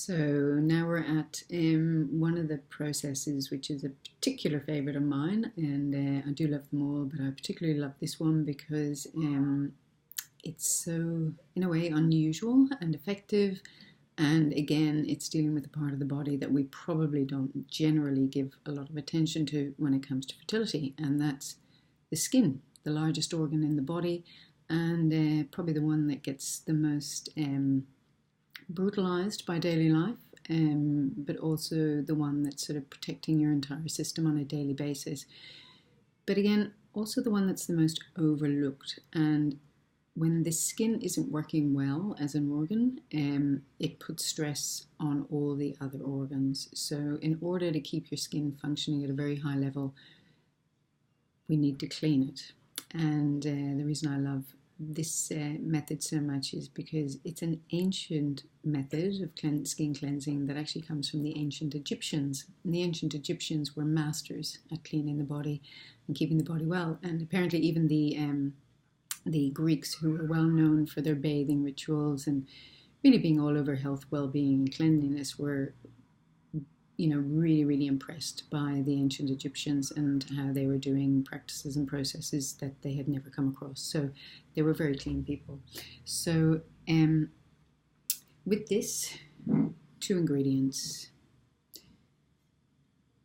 So now we're at one of the processes which is a particular favourite of mine, and I do love them all, but I particularly love this one because it's so, in a way, unusual and effective. And again, it's dealing with a part of the body that we probably don't generally give a lot of attention to when it comes to fertility, and that's the skin, the largest organ in the body, and probably the one that gets the most brutalized by daily life, but also the one that's sort of protecting your entire system on a daily basis. But again, also the one that's the most overlooked. And when the skin isn't working well as an organ, it puts stress on all the other organs. So in order to keep your skin functioning at a very high level, we need to clean it. And the reason I love this method so much is because it's an ancient method of skin cleansing that actually comes from the ancient Egyptians. And the ancient Egyptians were masters at cleaning the body and keeping the body well. And apparently even the Greeks, who were well known for their bathing rituals and really being all over health, well-being and cleanliness, were really, really impressed by the ancient Egyptians and how they were doing practices and processes that they had never come across. So they were very clean people. So with this, 2 ingredients.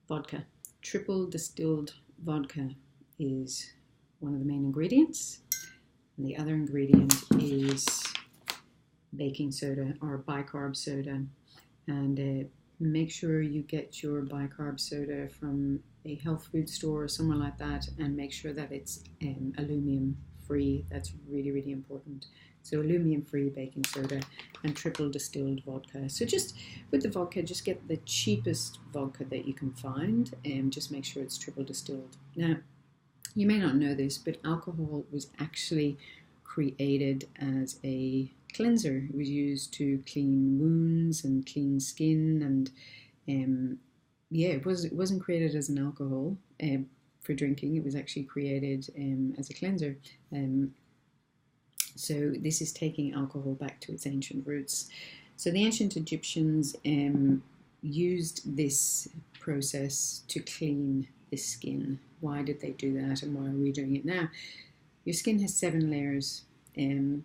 Vodka. Triple distilled vodka is one of the main ingredients. And the other ingredient is baking soda or bicarb soda. And make sure you get your bicarb soda from a health food store or somewhere like that, and make sure that it's aluminum free. That's really, really important. So aluminum free baking soda and triple distilled vodka. So just with the vodka, just get the cheapest vodka that you can find, and just make sure it's triple distilled. Now, you may not know this, but alcohol was actually created as a cleanser. It was used to clean wounds and clean skin, and it wasn't created as an alcohol for drinking. It was actually created as a cleanser. So this is taking alcohol back to its ancient roots. So the ancient Egyptians used this process to clean the skin. Why did they do that, and why are we doing it now? Your skin has 7 layers, and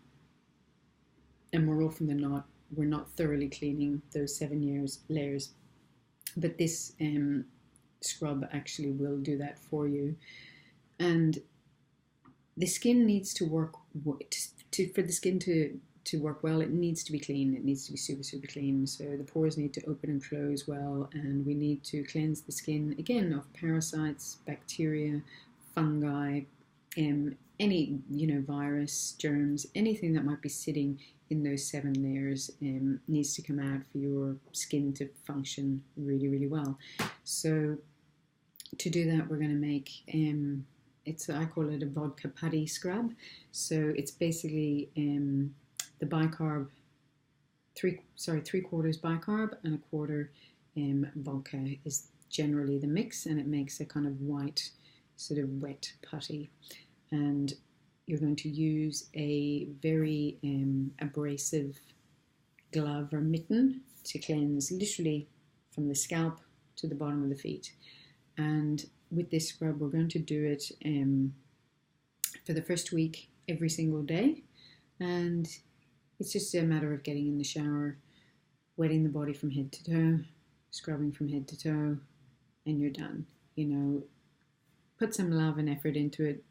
more often than not, we're not thoroughly cleaning those 7 layers. But this scrub actually will do that for you. And the skin needs to work, for the skin to work well, it needs to be clean. It needs to be super, super clean. So the pores need to open and close well, and we need to cleanse the skin, again, of parasites, bacteria, fungi, any virus, germs, anything that might be sitting in those 7 layers needs to come out for your skin to function really, really well. So to do that, we're going to make I call it a vodka putty scrub. So it's basically the bicarb, 3/4 bicarb and 1/4 vodka is generally the mix, and it makes a kind of white, sort of wet putty. And you're going to use a very abrasive glove or mitten to cleanse literally from the scalp to the bottom of the feet. And with this scrub, we're going to do it for the first week every single day. And it's just a matter of getting in the shower, wetting the body from head to toe, scrubbing from head to toe, and you're done. Put some love and effort into it.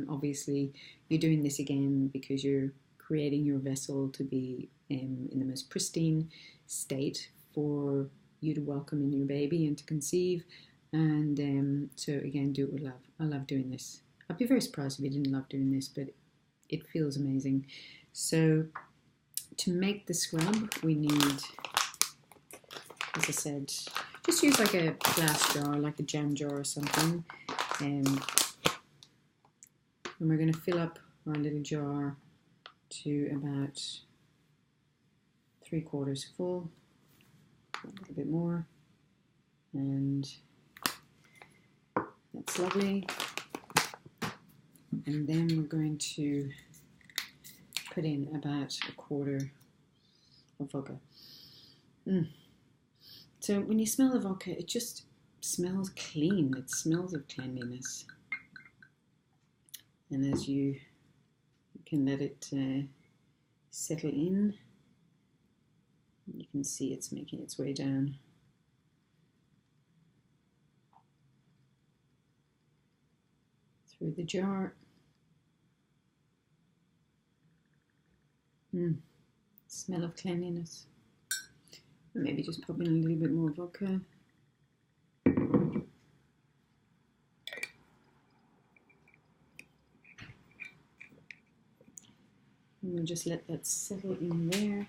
Obviously, you're doing this again because you're creating your vessel to be in the most pristine state for you to welcome in your baby and to conceive. And so again, do it with love. I love doing this. I'd be very surprised if you didn't love doing this, but it feels amazing. So to make the scrub, we need, as I said, just use like a glass jar, like a jam jar or something. And we're going to fill up our little jar to about 3/4 full, a little bit more, and that's lovely. And then we're going to put in about 1/4 of vodka. Mm. So when you smell the vodka, it just smells clean. It smells of cleanliness. And as you can let it settle in, you can see it's making its way down. Through the jar. Smell of cleanliness. Maybe just pop in a little bit more vodka. And we'll just let that settle in there.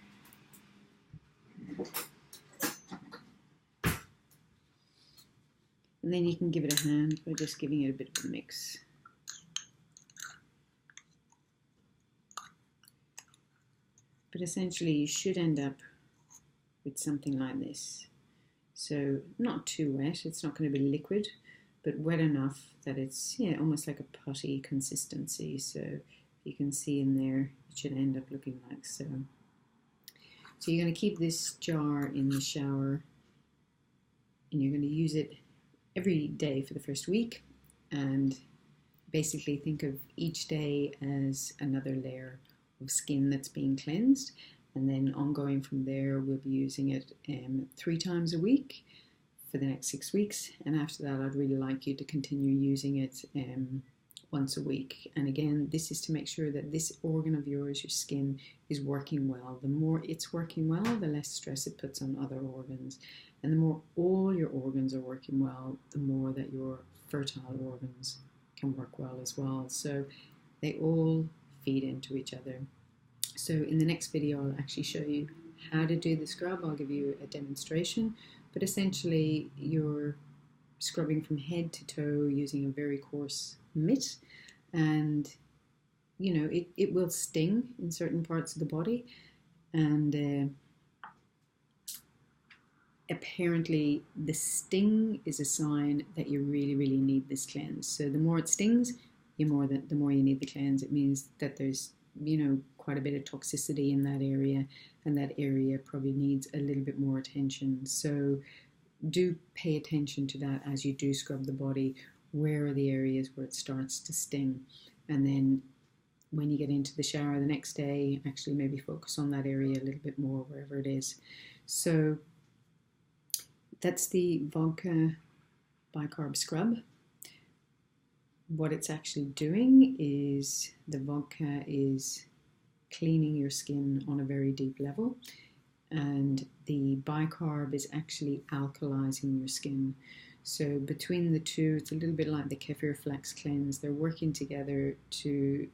And then you can give it a hand by just giving it a bit of a mix. But essentially you should end up with something like this. So not too wet, it's not going to be liquid, but wet enough that it's almost like a putty consistency. So you can see in there, it should end up looking like so. So you're going to keep this jar in the shower and you're going to use it every day for the first week, and basically think of each day as another layer of skin that's being cleansed. And then ongoing from there, we'll be using it 3 times a week for the next 6 weeks. And after that, I'd really like you to continue using it once a week. And again, this is to make sure that this organ of yours, your skin, is working well. The more it's working well, the less stress it puts on other organs. And the more all your organs are working well, the more that your fertile organs can work well as well. So they all feed into each other. So in the next video, I'll actually show you how to do the scrub. I'll give you a demonstration, but essentially you're scrubbing from head to toe using a very coarse mitt, and it will sting in certain parts of the body, and apparently the sting is a sign that you really need this cleanse. So the more it stings, the more you need the cleanse. It means that there's quite a bit of toxicity in that area, and that area probably needs a little bit more attention. So do pay attention to that as you do scrub the body. Where are the areas where it starts to sting? And then when you get into the shower the next day, actually maybe focus on that area a little bit more, wherever it is. So that's the vodka bicarb scrub. What it's actually doing is the vodka is cleaning your skin on a very deep level, and the bicarb is actually alkalizing your skin. So between the two, it's a little bit like the Kefir Flex cleanse. They're working together to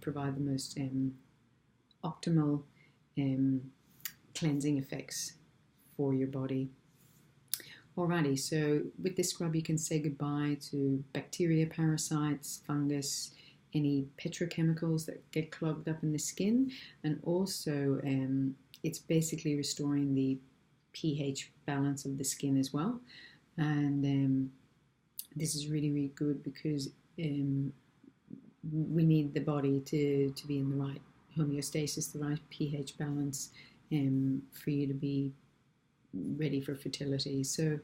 provide the most optimal cleansing effects for your body. Alrighty, so with this scrub you can say goodbye to bacteria, parasites, fungus, any petrochemicals that get clogged up in the skin, and also it's basically restoring the pH balance of the skin as well. And this is really good because we need the body to be in the right homeostasis, the right pH balance, for you to be ready for fertility. So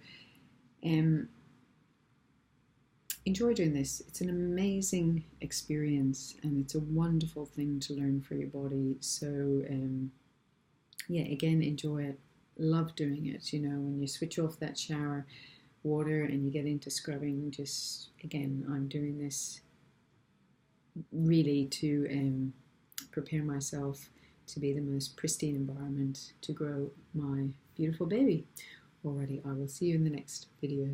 enjoy doing this. It's an amazing experience and it's a wonderful thing to learn for your body. So yeah, again, enjoy it. Love doing it. When you switch off that shower water and you get into scrubbing, just again, I'm doing this really to prepare myself to be the most pristine environment to grow my beautiful baby. Alrighty, I will see you in the next video.